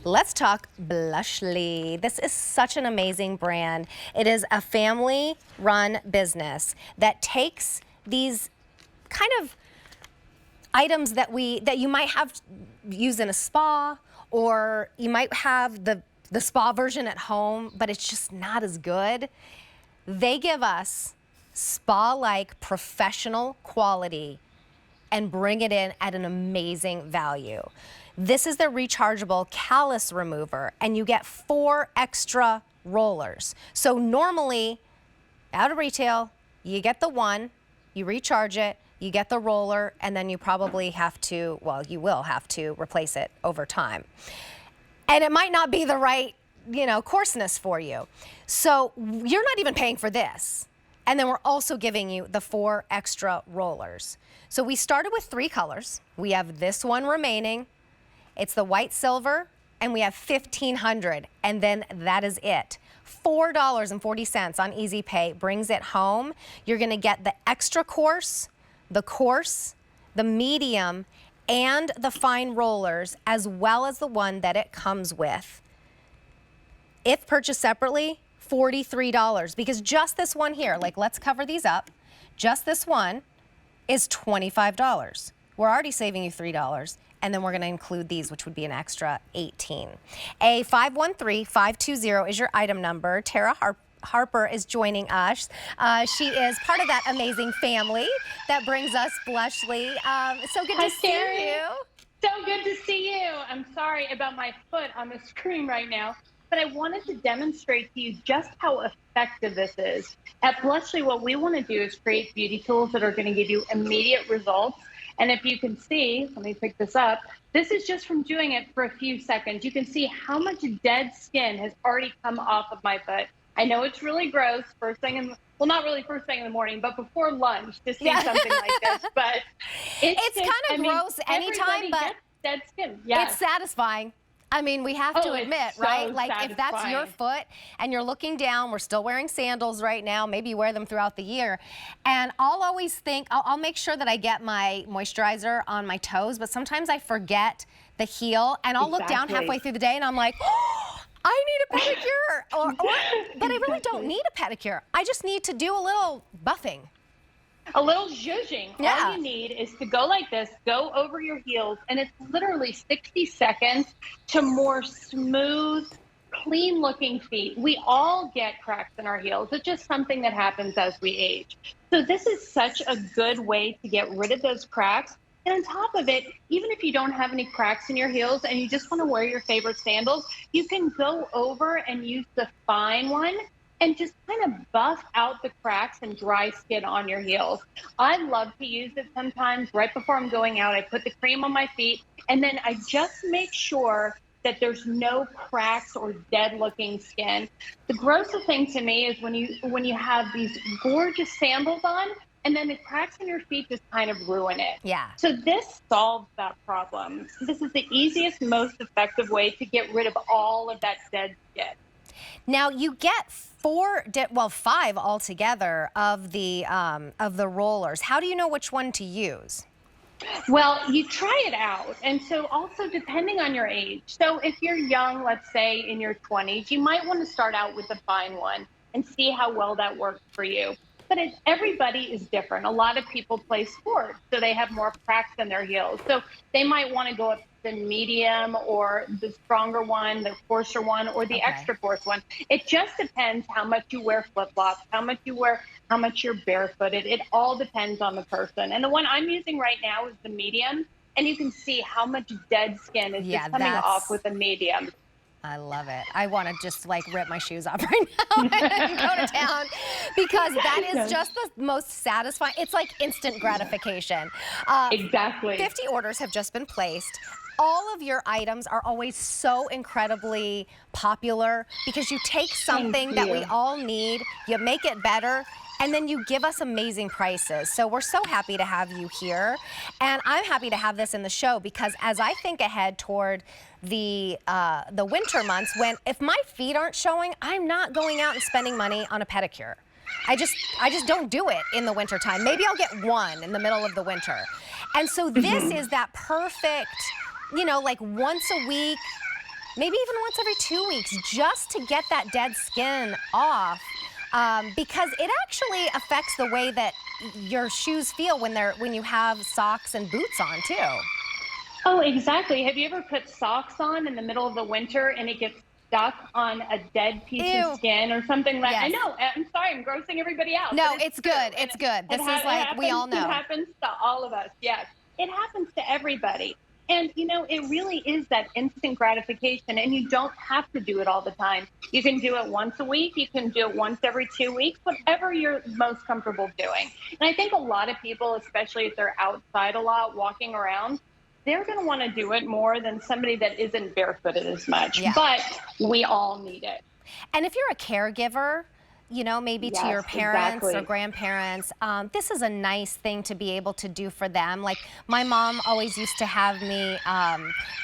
let's talk Blushly. This is such an amazing brand. It is a family-run business that takes these kind of items that you might have used in a spa, or you might have the spa version at home, but it's just not as good. They give us spa-like professional quality and bring it in at an amazing value. This is the rechargeable callus remover, and you get 4 extra rollers. So normally, out of retail, you get the one, you recharge it, you get the roller, and then you probably have to, well, you will have to replace it over time. And it might not be the right, coarseness for you. So you're not even paying for this. And then we're also giving you the 4 extra rollers. So we started with 3 colors. We have this one remaining. It's the white silver, and we have 1,500, and then that is it. $4.40 on Easy Pay brings it home. You're gonna get the extra coarse, the medium, and the fine rollers, as well as the one that it comes with. If purchased separately, $43, because just this one here, let's cover these up. Just this one is $25. We're already saving you $3, and then we're gonna include these, which would be an extra $18. A513520 is your item number. Tara Harper is joining us. She is part of that amazing family that brings us Blushly. So good to see you. So good to see you. I'm sorry about my foot on the screen right now, but I wanted to demonstrate to you just how effective this is. At Blushly, what we want to do is create beauty tools that are going to give you immediate results. And if you can see, let me pick this up. This is just from doing it for a few seconds. You can see how much dead skin has already come off of my foot. I know it's really gross first thing well, not really first thing in the morning, but before lunch to see something like this. But it's kind of gross anytime, but dead skin. Yeah, it's satisfying. I mean, we have to admit, right? If that's your foot and you're looking down, we're still wearing sandals right now. Maybe you wear them throughout the year. And I'll always think, I'll make sure that I get my moisturizer on my toes, but sometimes I forget the heel, and I'll look down halfway through the day and I'm like, oh, I need a pedicure. But I really don't need a pedicure. I just need to do a little buffing. A little zhuzhing. Yeah. All you need is to go like this, go over your heels, and it's literally 60 seconds to more smooth, clean looking feet. We all get cracks in our heels. It's just something that happens as we age. So this is such a good way to get rid of those cracks. And on top of it, even if you don't have any cracks in your heels and you just want to wear your favorite sandals, you can go over and use the fine one and just kind of buff out the cracks and dry skin on your heels. I love to use it sometimes right before I'm going out. I put the cream on my feet, and then I just make sure that there's no cracks or dead looking skin. The grossest thing to me is when you have these gorgeous sandals on, and then the cracks in your feet just kind of ruin it. Yeah. So this solves that problem. This is the easiest, most effective way to get rid of all of that dead skin. Now you get 5 altogether of the rollers. How do you know which one to use? Well, you try it out. And so also depending on your age. So if you're young, let's say in your 20s, you might want to start out with the fine one and see how well that works for you. But everybody is different. A lot of people play sports, so they have more cracks in their heels. So they might want to go up to the medium or the stronger one, the coarser one, or the extra coarse one. It just depends how much you wear flip-flops, how much you're barefooted. It all depends on the person. And the one I'm using right now is the medium, and you can see how much dead skin is just coming off with the medium. I love it. I want to just rip my shoes off right now and go to town, because that is just the most satisfying. It's like instant gratification. Exactly. 50 orders have just been placed. All of your items are always so incredibly popular because you take something that we all need, you make it better, and then you give us amazing prices. So we're so happy to have you here. And I'm happy to have this in the show because as I think ahead toward the winter months, if my feet aren't showing, I'm not going out and spending money on a pedicure. I just don't do it in the wintertime. Maybe I'll get one in the middle of the winter. And so this is that perfect, once a week, maybe even once every 2 weeks, just to get that dead skin off. Because it actually affects the way that your shoes feel when you have socks and boots on too. Oh, exactly. Have you ever put socks on in the middle of the winter and it gets stuck on a dead piece Ew. of skin or something like? Yes. I know. I'm sorry. I'm grossing everybody out. No, but it's good. It's good. This is like, we all know. It happens to all of us. Yes, it happens to everybody. And, you know, it really is that instant gratification, and you don't have to do it all the time. You can do it once a week. You can do it once every 2 weeks, whatever you're most comfortable doing. And I think a lot of people, especially if they're outside a lot, walking around, they're going to want to do it more than somebody that isn't barefooted as much. Yeah. But we all need it. And if you're a caregiver, you know, maybe to your parents or grandparents, this is a nice thing to be able to do for them. Like my mom always used to have me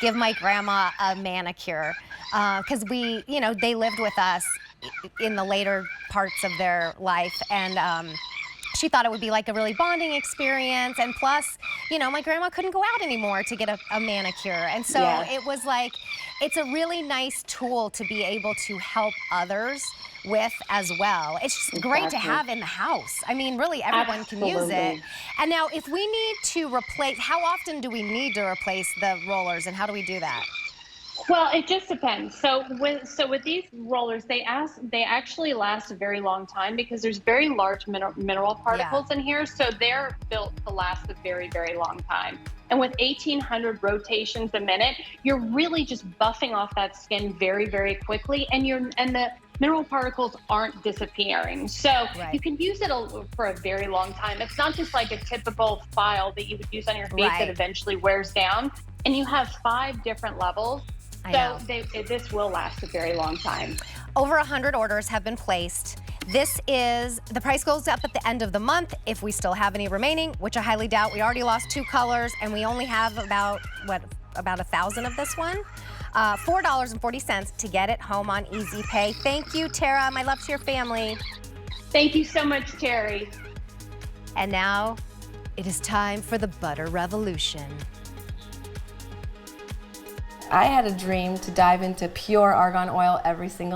give my grandma a manicure because they lived with us in the later parts of their life, and she thought it would be like a really bonding experience. And plus, you know, my grandma couldn't go out anymore to get a manicure. And so it was like, it's a really nice tool to be able to help others with as well. It's just great to have in the house. I mean, really everyone can use it. And now if we need to replace, how often do we need to replace the rollers, and how do we do that? Well, it just depends. So with these rollers, they actually last a very long time because there's very large mineral particles in here. So they're built to last a very, very long time. And with 1,800 rotations a minute, you're really just buffing off that skin very, very quickly, and the mineral particles aren't disappearing. So you can use it for a very long time. It's not just like a typical file that you would use on your face that eventually wears down. And you have 5 different levels. So this will last a very long time. Over 100 orders have been placed. The price goes up at the end of the month if we still have any remaining, which I highly doubt. We already lost 2 colors, and we only have about 1,000 of this one. $4.40 to get it home on Easy Pay. Thank you, Tara. My love to your family. Thank you so much, Terry. And now it is time for the butter revolution. I had a dream to dive into pure argan oil every single